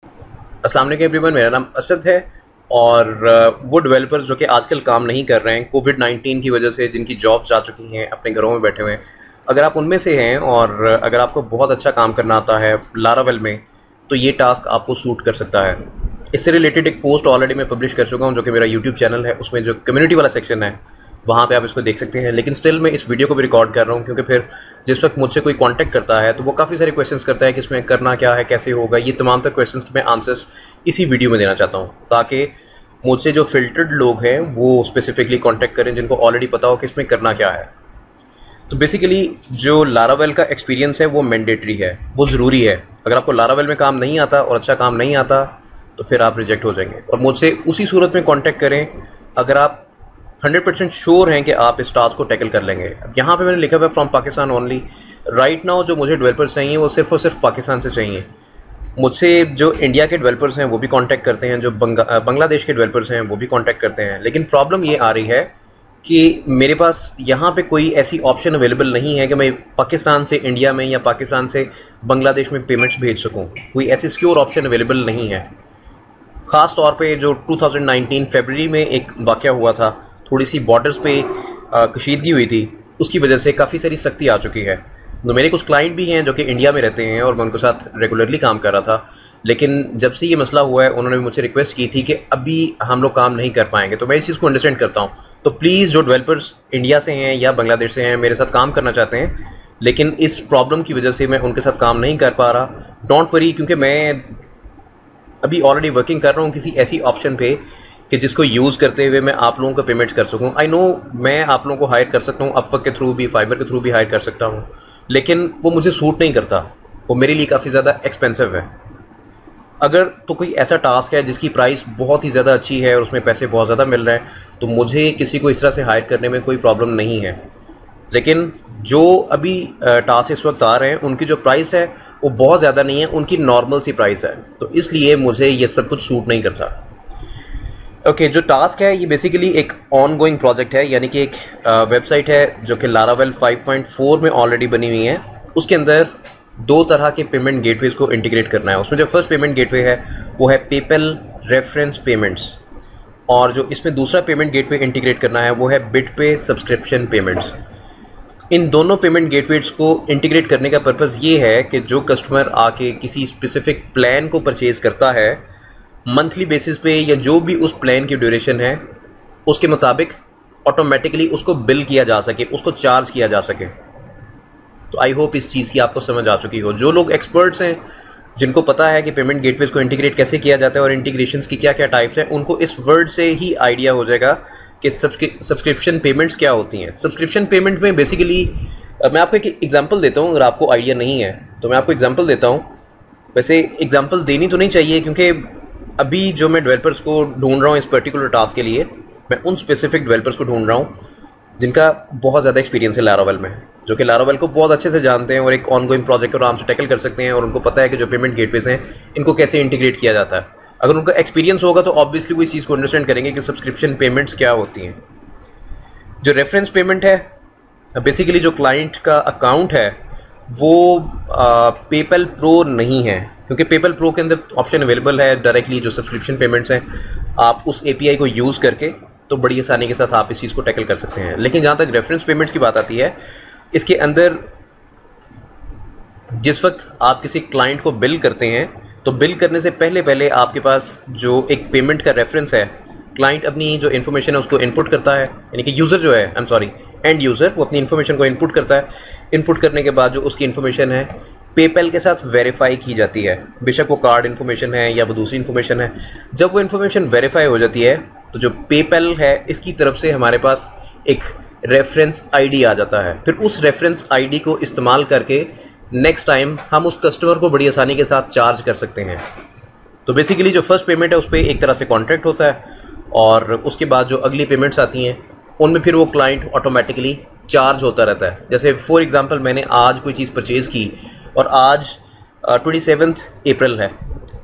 अस्सलाम वालेकुम एवरीवन, मेरा नाम असद है। और वो डेवलपर्स जो कि आजकल काम नहीं कर रहे हैं कोविड-19 की वजह से, जिनकी जॉब्स जा चुकी हैं, अपने घरों में बैठे हुए हैं, अगर आप उनमें से हैं और अगर आपको बहुत अच्छा काम करना आता है लारावेल में, तो ये टास्क आपको सूट कर सकता है। इससे रिलेटेड एक पोस्ट ऑलरेडी मैं पब्लिश कर चुका हूँ, जो कि मेरा यूट्यूब चैनल है, उसमें जो कम्युनिटी वाला सेक्शन है वहाँ पे आप इसको देख सकते हैं। लेकिन स्टिल मैं इस वीडियो को भी रिकॉर्ड कर रहा हूँ, क्योंकि फिर जिस वक्त मुझसे कोई कांटेक्ट करता है तो वो काफ़ी सारे क्वेश्चंस करता है कि इसमें करना क्या है, कैसे होगा। ये तमाम तर क्वेश्चंस के मैं आंसर्स इसी वीडियो में देना चाहता हूँ, ताकि मुझसे जो फिल्टर्ड लोग हैं वो स्पेसिफिकली कांटेक्ट करें, जिनको ऑलरेडी पता हो कि इसमें करना क्या है। तो बेसिकली जो लारावेल का एक्सपीरियंस है वो मैंडेटरी है, वो ज़रूरी है। अगर आपको लारावेल में काम नहीं आता और अच्छा काम नहीं आता तो फिर आप रिजेक्ट हो जाएंगे। और मुझसे उसी सूरत में कांटेक्ट करें अगर आप 100% श्योर हैं कि आप इस टास्क को टैकल कर लेंगे। अब यहाँ पे मैंने लिखा हुआ है from Pakistan only. Right now जो मुझे डेवलपर्स चाहिए वो सिर्फ और सिर्फ पाकिस्तान से चाहिए। मुझसे जो इंडिया के डेवलपर्स हैं वो भी कांटेक्ट करते हैं, जो बांग्लादेश के डेवलपर्स हैं वो भी कांटेक्ट करते हैं। लेकिन प्रॉब्लम ये आ रही है कि मेरे पास यहाँ पे कोई ऐसी ऑप्शन अवेलेबल नहीं है कि मैं पाकिस्तान से इंडिया में या पाकिस्तान से बांग्लादेश में पेमेंट्स भेज सकूँ। कोई ऐसी सिक्योर ऑप्शन अवेलेबल नहीं है। ख़ास तौर पे जो 2019 फरवरी में एक वाक़या हुआ था, थोड़ी सी बॉर्डर्स पे कशीदगी हुई थी, उसकी वजह से काफ़ी सारी सख्ती आ चुकी है। तो मेरे कुछ क्लाइंट भी हैं जो कि इंडिया में रहते हैं और मैं उनके साथ रेगुलरली काम कर रहा था। लेकिन जब से ये मसला हुआ है उन्होंने भी मुझसे रिक्वेस्ट की थी कि अभी हम लोग काम नहीं कर पाएंगे। तो मैं इस चीज़ को अंडरस्टैंड करता हूँ। तो प्लीज़ जो डेवलपर्स इंडिया से हैं या बांग्लादेश से हैं, मेरे साथ काम करना चाहते हैं लेकिन इस प्रॉब्लम की वजह से मैं उनके साथ काम नहीं कर पा रहा, डोंट वरी, क्योंकि मैं अभी ऑलरेडी वर्किंग कर रहा हूँ किसी ऐसी ऑप्शन पे कि जिसको यूज़ करते हुए मैं आप लोगों को पेमेंट्स कर सकूँ। आई नो मैं आप लोगों को हायर कर सकता हूँ, अपवर्क के थ्रू भी, फाइबर के थ्रू भी हायर कर सकता हूँ, लेकिन वो मुझे सूट नहीं करता। वो मेरे लिए काफ़ी ज़्यादा एक्सपेंसिव है। अगर तो कोई ऐसा टास्क है जिसकी प्राइस बहुत ही ज़्यादा अच्छी है और उसमें पैसे बहुत ज़्यादा मिल रहे हैं, तो मुझे किसी को इस तरह से हायर करने में कोई प्रॉब्लम नहीं है। लेकिन जो अभी टास्क इस वक्त आ रहे हैं उनकी जो प्राइस है वो बहुत ज़्यादा नहीं है, उनकी नॉर्मल सी प्राइस है। तो इसलिए मुझे ये सब कुछ सूट नहीं करता। ओके, जो टास्क है ये बेसिकली एक ऑन गोइंग प्रोजेक्ट है, यानी कि एक वेबसाइट है जो कि लारावेल 5.4 में ऑलरेडी बनी हुई है। उसके अंदर दो तरह के पेमेंट गेटवेज को इंटीग्रेट करना है। उसमें जो फर्स्ट पेमेंट गेटवे है वो है पेपल रेफरेंस पेमेंट्स, और जो इसमें दूसरा पेमेंट गेटवे इंटीग्रेट करना है वो है बिटपे सब्सक्रिप्शन पेमेंट्स। इन दोनों पेमेंट गेटवेज को इंटीग्रेट करने का पर्पज़ ये है कि जो कस्टमर आके किसी स्पेसिफिक प्लान को परचेज करता है मंथली बेसिस पे, या जो भी उस प्लान की ड्यूरेशन है उसके मुताबिक ऑटोमेटिकली उसको बिल किया जा सके, उसको चार्ज किया जा सके। तो आई होप इस चीज़ की आपको समझ आ चुकी हो। जो लोग एक्सपर्ट्स हैं, जिनको पता है कि पेमेंट गेटवेज को इंटीग्रेट कैसे किया जाता है और इंटीग्रेशंस की क्या क्या टाइप्स हैं, उनको इस वर्ड से ही आइडिया हो जाएगा कि सब्सक्रिप्शन पेमेंट्स क्या होती हैं। सब्सक्रिप्शन पेमेंट में बेसिकली मैं आपको एक एग्जांपल देता हूं, अगर आपको आइडिया नहीं है तो मैं आपको एग्जांपल देता हूं। वैसे एग्जांपल देनी तो नहीं चाहिए, क्योंकि अभी जो मैं डेवलपर्स को ढूंढ रहा हूं इस पर्टिकुलर टास्क के लिए, मैं उन स्पेसिफिक डेवलपर्स को ढूंढ रहा हूं जिनका बहुत ज़्यादा एक्सपीरियंस है लारावेल में, जो कि लारावेल को बहुत अच्छे से जानते हैं और एक ऑनगोइंग प्रोजेक्ट को आराम से टैकल कर सकते हैं, और उनको पता है कि जो पेमेंट गेटवेज हैं इनको कैसे इंटीग्रेट किया जाता है। अगर उनका एक्सपीरियंस होगा तो ऑब्वियसली वो इस चीज़ को अंडरस्टैंड करेंगे कि सब्सक्रिप्शन पेमेंट्स क्या होती हैं। जो रेफरेंस पेमेंट है, बेसिकली जो क्लाइंट का अकाउंट है वो पेपल प्रो नहीं है, क्योंकि पेपल प्रो के अंदर ऑप्शन अवेलेबल है डायरेक्टली जो सब्सक्रिप्शन पेमेंट्स हैं, आप उस एपीआई को यूज़ करके तो बड़ी आसानी के साथ आप इस चीज़ को टैकल कर सकते हैं। लेकिन जहाँ तक रेफरेंस पेमेंट्स की बात आती है, इसके अंदर जिस वक्त आप किसी क्लाइंट को बिल करते हैं तो बिल करने से पहले पहले आपके पास जो एक पेमेंट का रेफरेंस है, क्लाइंट अपनी जो इन्फॉर्मेशन है उसको इनपुट करता है, यानी कि यूज़र जो है, I am sorry, end user, वो अपनी इन्फॉर्मेशन को इनपुट करता है। इनपुट करने के बाद जो उसकी इन्फॉर्मेशन है पेपल के साथ वेरीफाई की जाती है, बेशक वो कार्ड इन्फॉर्मेशन है या वो दूसरी इन्फॉर्मेशन है। जब वो इन्फॉर्मेशन वेरीफाई हो जाती है तो जो पेपल है इसकी तरफ से हमारे पास एक रेफरेंस आईडी आ जाता है। फिर उस रेफरेंस आईडी को इस्तेमाल करके नेक्स्ट टाइम हम उस कस्टमर को बड़ी आसानी के साथ चार्ज कर सकते हैं। तो बेसिकली जो फर्स्ट पेमेंट है उस पर एक तरह से कॉन्ट्रैक्ट होता है, और उसके बाद जो अगली पेमेंट्स आती हैं उनमें फिर वो क्लाइंट ऑटोमेटिकली चार्ज होता रहता है। जैसे फॉर एग्जांपल मैंने आज कोई चीज़ परचेज़ की और आज 27 अप्रैल है,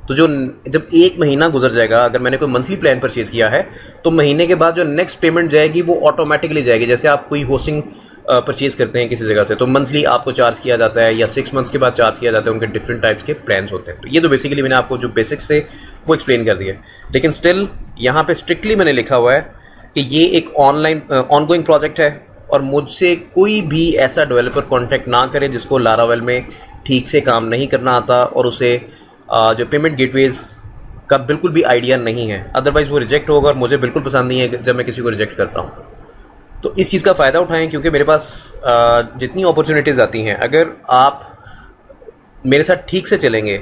तो जब एक महीना गुजर जाएगा, अगर मैंने कोई मंथली प्लान परचेज़ किया है तो महीने के बाद जो नेक्स्ट पेमेंट जाएगी वो ऑटोमेटिकली जाएगी। जैसे आप कोई होस्टिंग परचेज करते हैं किसी जगह से, तो मंथली आपको चार्ज किया जाता है या 6 मंथ्स के बाद चार्ज किया जाता है। उनके डिफरेंट टाइप्स के प्लान्स होते हैं। तो ये तो बेसिकली मैंने आपको जो बेसिक्स थे वो एक्सप्लेन कर दिया। लेकिन स्टिल यहाँ पे स्ट्रिक्टली मैंने लिखा हुआ है कि ये एक ऑनलाइन ऑनगोइंग प्रोजेक्ट है और मुझसे कोई भी ऐसा डेवलपर कॉन्टैक्ट ना करे जिसको लारावेल में ठीक से काम नहीं करना आता और उसे जो पेमेंट गेटवेज का बिल्कुल भी आइडिया नहीं है। अदरवाइज वो रिजेक्ट होगा और मुझे बिल्कुल पसंद नहीं है जब मैं किसी को रिजेक्ट करता हूँ। तो इस चीज़ का फ़ायदा उठाएं, क्योंकि मेरे पास जितनी अपॉर्चुनिटीज़ आती हैं, अगर आप मेरे साथ ठीक से चलेंगे,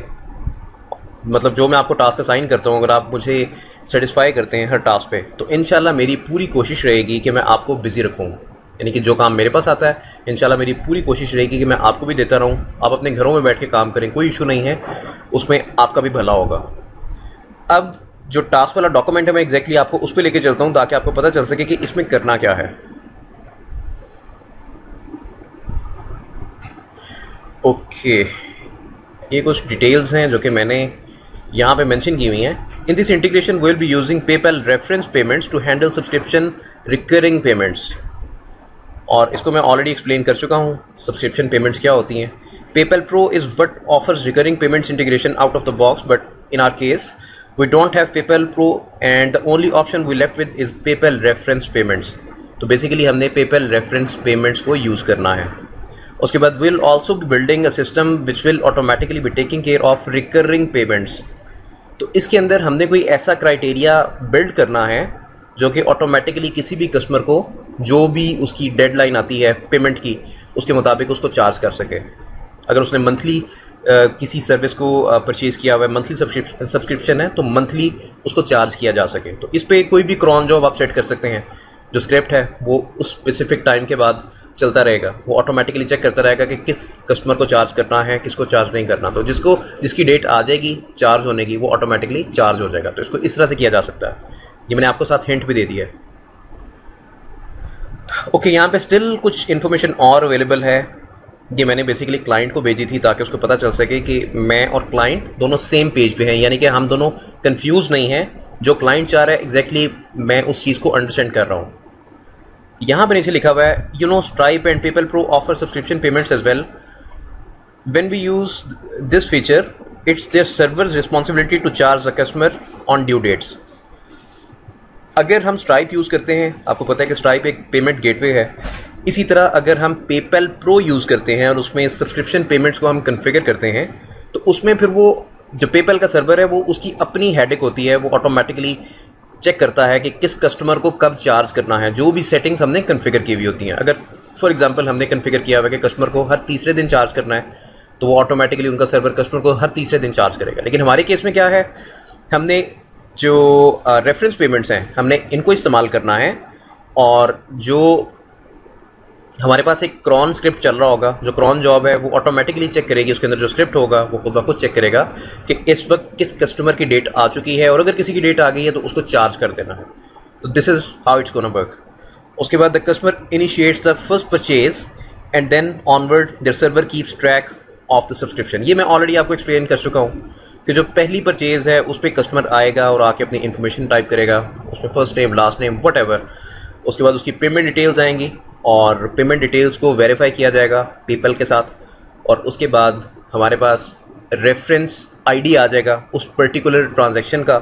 मतलब जो मैं आपको टास्क असाइन करता हूँ, अगर आप मुझे सेटिस्फाई करते हैं हर टास्क पे, तो इंशाल्लाह मेरी पूरी कोशिश रहेगी कि मैं आपको बिजी रखूँ। यानी कि जो काम मेरे पास आता है इंशाल्लाह मेरी पूरी कोशिश रहेगी कि मैं आपको भी देता रहूँ। आप अपने घरों में बैठ के काम करें, कोई इशू नहीं है, उसमें आपका भी भला होगा। अब जो टास्क वाला डॉक्यूमेंट है मैं एग्जैक्टली आपको उस पर लेके चलता हूँ ताकि आपको पता चल सके कि इसमें करना क्या है। ओके, ये कुछ डिटेल्स हैं जो कि मैंने यहाँ पे मेंशन की हुई हैं। In this integration we will be using PayPal reference payments to handle subscription recurring payments. और इसको मैं ऑलरेडी एक्सप्लेन कर चुका हूँ सब्सक्रिप्शन पेमेंट्स क्या होती हैं। PayPal pro is what offers recurring payments integration out of the box, but in our case we don't have PayPal Pro and the only option we left with is PayPal reference payments। तो basically हमने PayPal reference payments को use करना है। उसके बाद we'll also be building a system which will automatically be taking care of recurring payments। तो इसके अंदर हमने कोई ऐसा क्राइटेरिया बिल्ड करना है जो कि ऑटोमेटिकली किसी भी कस्टमर को जो भी उसकी डेडलाइन आती है पेमेंट की, उसके मुताबिक उसको चार्ज कर सके। अगर उसने मंथली किसी सर्विस को परचेज किया हुआ है, मंथली सब्सक्रिप्शन है, तो मंथली उसको चार्ज किया जा सके। तो इस पे कोई भी क्रॉन जॉब आप सेट कर सकते हैं। जो स्क्रिप्ट है वो उस स्पेसिफिक टाइम के बाद चलता रहेगा, वो ऑटोमेटिकली चेक करता रहेगा कि किस कस्टमर को चार्ज करना है, किसको चार्ज नहीं करना। तो जिसकी डेट आ जाएगी चार्ज होने की, वो ऑटोमेटिकली चार्ज हो जाएगा। तो इसको इस तरह से किया जा सकता है। ये मैंने आपको साथ हिंट भी दे दिया है। ओके, यहाँ पे स्टिल कुछ इन्फॉर्मेशन और अवेलेबल है। ये मैंने बेसिकली क्लाइंट को भेजी थी ताकि उसको पता चल सके कि मैं और क्लाइंट दोनों सेम पेज पे हैं, यानी कि हम दोनों कंफ्यूज नहीं हैं। जो क्लाइंट चाह रहा है एग्जैक्टली मैं उस चीज़ को अंडरस्टैंड कर रहा हूँ। यहाँ पर नीचे लिखा हुआ है, you know Stripe and PayPal pro offer subscription payments as well. When we use this feature it's their servers responsibility to charge the customer on due dates. अगर हम स्ट्राइप यूज़ करते हैं, आपको पता है कि स्ट्राइप एक पेमेंट गेटवे है, इसी तरह अगर हम पेपैल प्रो यूज़ करते हैं और उसमें सब्सक्रिप्शन पेमेंट्स को हम कॉन्फ़िगर करते हैं, तो उसमें फिर वो जो पेपैल का सर्वर है वो उसकी अपनी हेडेक होती है। वो ऑटोमेटिकली चेक करता है कि किस कस्टमर को कब चार्ज करना है, जो भी सेटिंग्स हमने कॉन्फ़िगर की हुई होती हैं। अगर फॉर एग्जांपल हमने कॉन्फ़िगर किया हुआ है कि कस्टमर को हर तीसरे दिन चार्ज करना है, तो वो ऑटोमेटिकली उनका सर्वर कस्टमर को हर तीसरे दिन चार्ज करेगा। लेकिन हमारे केस में क्या है, हमने जो रेफरेंस पेमेंट्स हैं हमने इनको इस्तेमाल करना है। और जो हमारे पास एक क्रॉन स्क्रिप्ट चल रहा होगा, जो क्रॉन जॉब है वो ऑटोमेटिकली चेक करेगी, उसके अंदर जो स्क्रिप्ट होगा वो खुद ब खुद चेक करेगा कि इस वक्त किस कस्टमर की डेट आ चुकी है, और अगर किसी की डेट आ गई है तो उसको चार्ज कर देना है। तो this is how it's gonna work. उसके बाद the customer initiates the first purchase and then onward their server keeps track of the subscription. ये मैं ऑलरेडी आपको एक्सप्लेन कर चुका हूँ कि जो पहली परचेज है उस पर कस्टमर आएगा और आके अपनी इन्फॉर्मेशन टाइप करेगा, उसमें first name, last name, what ever. उसके बाद उसकी पेमेंट डिटेल्स आएंगी और पेमेंट डिटेल्स को वेरीफाई किया जाएगा पेपैल के साथ, और उसके बाद हमारे पास रेफरेंस आईडी आ जाएगा उस पर्टिकुलर ट्रांजैक्शन का।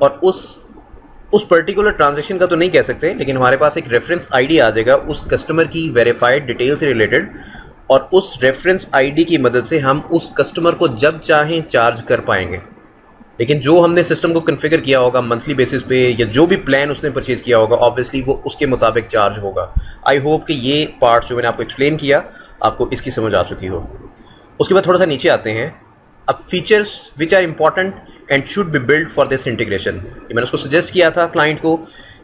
और उस पर्टिकुलर ट्रांजैक्शन का तो नहीं कह सकते, लेकिन हमारे पास एक रेफरेंस आईडी आ जाएगा उस कस्टमर की वेरीफाइड डिटेल से रिलेटेड, और उस रेफरेंस आईडी की मदद से हम उस कस्टमर को जब चाहें चार्ज कर पाएंगे। लेकिन जो हमने सिस्टम को कॉन्फ़िगर किया होगा मंथली बेसिस पे, या जो भी प्लान उसने परचेज किया होगा, ऑब्वियसली वो उसके मुताबिक चार्ज होगा। आई होप कि ये पार्ट जो मैंने आपको एक्सप्लेन किया आपको इसकी समझ आ चुकी हो। उसके बाद थोड़ा सा नीचे आते हैं। अब features which are important and should be build for this integration. मैंने उसको सजेस्ट किया था क्लाइंट को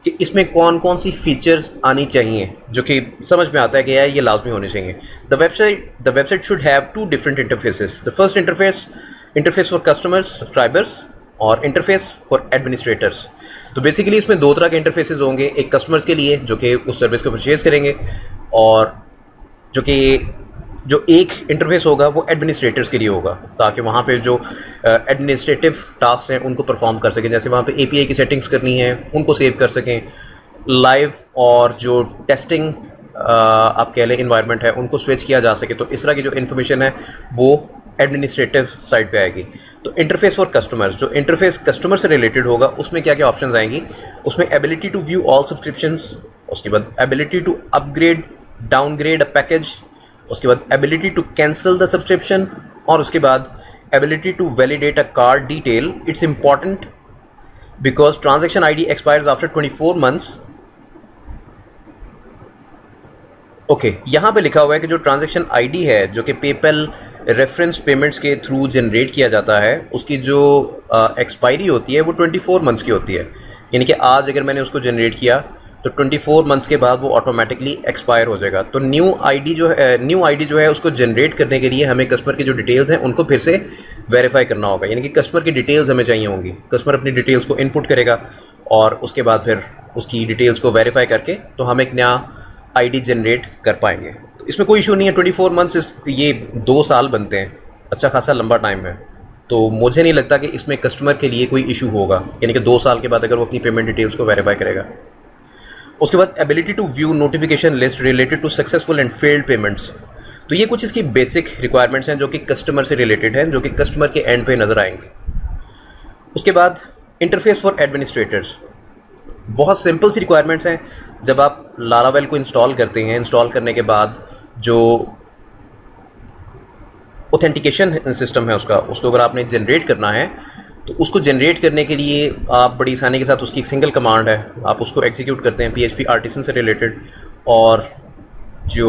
कि इसमें कौन कौन सी फीचर्स आनी चाहिए जो कि समझ में आता है कि यार ये लाजमी होने चाहिए। The website should have two different interfaces. The first interface for customers, subscribers, और इंटरफेस फॉर एडमिनिस्ट्रेटर्स। तो बेसिकली इसमें दो तरह के इंटरफेसेस होंगे, एक कस्टमर्स के लिए जो कि उस सर्विस को परचेज करेंगे, और जो एक इंटरफेस होगा वो एडमिनिस्ट्रेटर्स के लिए होगा, ताकि वहाँ पे जो एडमिनिस्ट्रेटिव टास्क हैं उनको परफॉर्म कर सकें। जैसे वहाँ पे एपीआई की सेटिंग्स करनी है उनको सेव कर सकें, लाइव और जो टेस्टिंग आप कह लें इन्वायरमेंट है उनको स्विच किया जा सके। तो इस तरह की जो इन्फॉर्मेशन है वो एडमिनिस्ट्रेटिव साइड पे आएगी। तो इंटरफेस फॉर कस्टमर्स, जो इंटरफेस कस्टमर से रिलेटेड होगा उसमें क्या क्या ऑप्शंस आएंगी, उसमें ability to view all subscriptions, उसके बाद ability to upgrade downgrade a package, उसके बाद ability to cancel the subscription, और उसके बाद ability to validate a card detail. It's important because transaction ID expires after 24 months. Okay, यहां पे लिखा हुआ है कि जो ट्रांजैक्शन आईडी है जो कि पेपल रेफरेंस पेमेंट्स के थ्रू जनरेट किया जाता है, उसकी जो एक्सपायरी होती है वो 24 मंथ्स की होती है। यानी कि आज अगर मैंने उसको जनरेट किया तो 24 मंथ्स के बाद वो ऑटोमेटिकली एक्सपायर हो जाएगा। तो न्यू आईडी जो है उसको जनरेट करने के लिए हमें कस्टमर की जो डिटेल्स हैं उनको फिर से वेरीफाई करना होगा। यानी कि कस्टमर की डिटेल्स हमें चाहिए होंगी। कस्टमर अपनी डिटेल्स को इनपुट करेगा और उसके बाद फिर उसकी डिटेल्स को वेरीफाई करके तो हम एक नया आईडी जनरेट कर पाएंगे। तो इसमें कोई इशू नहीं है। 24 मंथ्स, ये 2 साल बनते हैं, अच्छा खासा लंबा टाइम है। तो मुझे नहीं लगता कि इसमें कस्टमर के लिए कोई इशू होगा, यानी कि 2 साल के बाद अगर वो अपनी पेमेंट डिटेल्स को वेरीफाई करेगा। उसके बाद ability to view notification list related to successful and failed payments. तो ये कुछ इसकी बेसिक रिक्वायरमेंट्स हैं जो कि कस्टमर से रिलेटेड हैं, जो कि कस्टमर के एंड पे नजर आएंगे। उसके बाद इंटरफेस फॉर एडमिनिस्ट्रेटर्स, बहुत सिंपल सी रिक्वायरमेंट्स हैं। जब आप लारावेल को इंस्टॉल करते हैं, इंस्टॉल करने के बाद जो ऑथेंटिकेशन सिस्टम है उसको अगर आपने जनरेट करना है तो उसको जनरेट करने के लिए आप बड़ी आसानी के साथ, उसकी एक सिंगल कमांड है, आप उसको एग्जीक्यूट करते हैं PHP आर्टिसन से रिलेटेड, और जो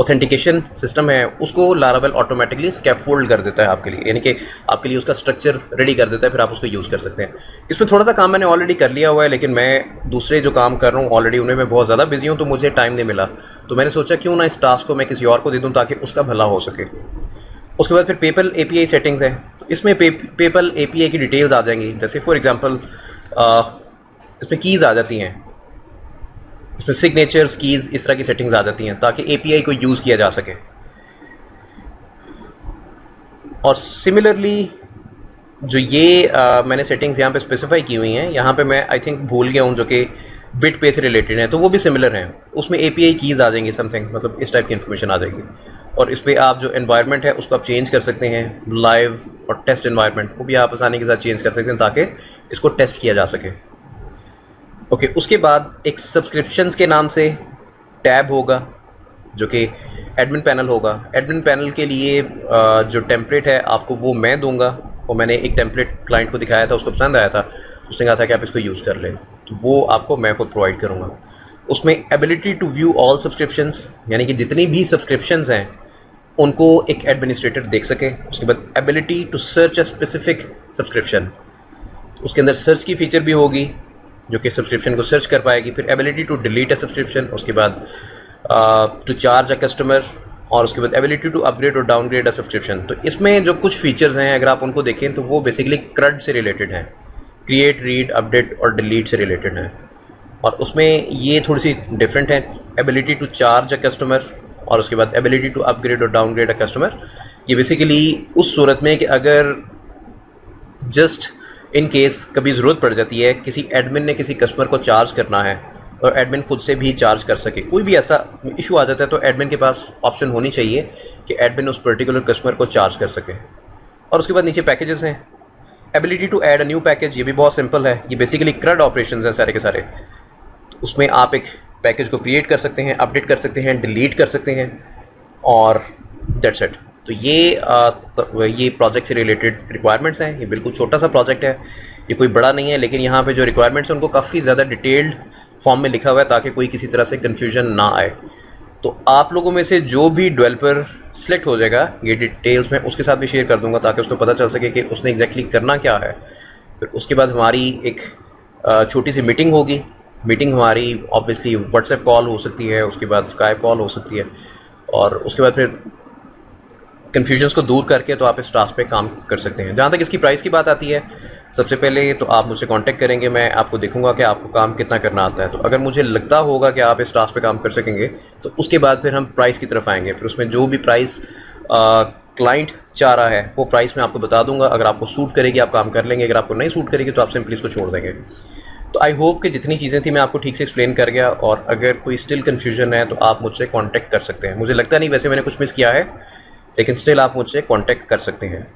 ऑथेंटिकेशन सिस्टम है उसको लारावेल ऑटोमेटिकली स्कैफोल्ड कर देता है आपके लिए, यानी कि आपके लिए उसका स्ट्रक्चर रेडी कर देता है, फिर आप उसको यूज़ कर सकते हैं। इसमें थोड़ा सा काम मैंने ऑलरेडी कर लिया हुआ है, लेकिन मैं दूसरे जो काम कर रहा हूँ ऑलरेडी उनमें मैं बहुत ज़्यादा बिजी हूँ, तो मुझे टाइम नहीं मिला। तो मैंने सोचा क्यों ना इस टास्क को मैं किसी और को दे दूँ ताकि उसका भला हो सके। उसके बाद फिर पेपल API सेटिंग्स है। तो इसमें पेपल API की डिटेल्स आ जाएंगी। जैसे फॉर एग्जांपल इसमें कीज़ आ जाती हैं, इसमें सिग्नेचर्स, कीज़, इस तरह की सेटिंग्स आ जाती हैं ताकि API को यूज़ किया जा सके। और सिमिलरली जो ये मैंने सेटिंग्स यहाँ पे स्पेसिफाई की हुई हैं, यहाँ पे मैं आई थिंक भूल गया हूँ, जो कि बिट पे से रिलेटेड है, तो वो भी सिमिलर हैं। उसमें API कीज़ आ जाएंगी, समथिंग मतलब इस टाइप की इन्फॉर्मेशन आ जाएगी। और इस पर आप जो एनवायरनमेंट है उसको आप चेंज कर सकते हैं, लाइव और टेस्ट एनवायरनमेंट को भी आप आसानी के साथ चेंज कर सकते हैं ताकि इसको टेस्ट किया जा सके। ओके, उसके बाद एक सब्सक्रिप्शंस के नाम से टैब होगा जो कि एडमिन पैनल होगा। एडमिन पैनल के लिए जो टेम्पलेट है आपको वो मैं दूंगा, और मैंने एक टेम्पलेट क्लाइंट को दिखाया था, उसको पसंद आया था, उसने कहा था कि आप इसको यूज़ कर लें, तो वो आपको मैं खुद प्रोवाइड करूँगा। उसमें ability to view all subscriptions, यानी कि जितनी भी सब्सक्रिप्शंस हैं उनको एक एडमिनिस्ट्रेटर देख सके। उसके बाद ability to search a specific subscription, उसके अंदर सर्च की फीचर भी होगी जो कि सब्सक्रिप्शन को सर्च कर पाएगी। फिर ability to delete a subscription, उसके बाद टू चार्ज अ कस्टमर, और उसके बाद एबिलिटी टू अपग्रेड और डाउनग्रेड अ सब्सक्रिप्शन। तो इसमें जो कुछ फीचर्स हैं अगर आप उनको देखें तो वो बेसिकली CRUD से रिलेटेड हैं, क्रिएट, रीड, अपडेट और डिलीट से रिलेटेड हैं। और उसमें ये थोड़ी सी डिफरेंट है, ability to charge a customer और उसके बाद एबिलिटी टू अपग्रेड और डाउनग्रेड अ कस्टमर। ये बेसिकली उस सूरत में कि अगर जस्ट इन केस कभी ज़रूरत पड़ जाती है, किसी एडमिन ने किसी कस्टमर को चार्ज करना है और एडमिन खुद से भी चार्ज कर सके, कोई भी ऐसा इशू आ जाता है तो एडमिन के पास ऑप्शन होनी चाहिए कि एडमिन उस पर्टिकुलर कस्टमर को चार्ज कर सके। और उसके बाद नीचे पैकेजेस हैं, ability to add a new package, ये भी बहुत सिंपल है, ये बेसिकली CRUD ऑपरेशंस हैं सारे के सारे। तो उसमें आप एक पैकेज को क्रिएट कर सकते हैं, अपडेट कर सकते हैं, डिलीट कर सकते हैं, और दैट्स इट। तो ये प्रोजेक्ट से रिलेटेड रिक्वायरमेंट्स हैं। ये बिल्कुल छोटा सा प्रोजेक्ट है, ये कोई बड़ा नहीं है, लेकिन यहाँ पे जो रिक्वायरमेंट्स हैं उनको काफ़ी ज़्यादा डिटेल्ड फॉर्म में लिखा हुआ है ताकि कोई किसी तरह से कन्फ्यूजन ना आए। तो आप लोगों में से जो भी डेवलपर सिलेक्ट हो जाएगा, ये डिटेल्स मैं उसके साथ भी शेयर कर दूंगा ताकि उसको पता चल सके कि उसने एग्जैक्टली करना क्या है। फिर उसके बाद हमारी एक छोटी सी मीटिंग होगी। मीटिंग हमारी ऑब्वियसली व्हाट्सएप कॉल हो सकती है, उसके बाद स्काइप कॉल हो सकती है, और उसके बाद फिर कन्फ्यूजन्स को दूर करके तो आप इस टास्क पे काम कर सकते हैं। जहाँ तक इसकी प्राइस की बात आती है, सबसे पहले तो आप मुझसे कांटेक्ट करेंगे, मैं आपको देखूंगा कि आपको काम कितना करना आता है। तो अगर मुझे लगता होगा कि आप इस टास्क पे काम कर सकेंगे तो उसके बाद फिर हम प्राइस की तरफ आएंगे। फिर उसमें जो भी प्राइस क्लाइंट चाह रहा है वो प्राइस मैं आपको बता दूंगा। अगर आपको सूट करेगी आप काम कर लेंगे, अगर आपको नहीं सूट करेगी तो आप सिंपली इसको छोड़ देंगे। तो आई होप कि जितनी चीज़ें थी मैं आपको ठीक से एक्सप्लेन कर गया, और अगर कोई स्टिल कन्फ्यूजन है तो आप मुझसे कांटेक्ट कर सकते हैं। मुझे लगता नहीं वैसे मैंने कुछ मिस किया है, लेकिन स्टिल आप मुझसे कांटेक्ट कर सकते हैं।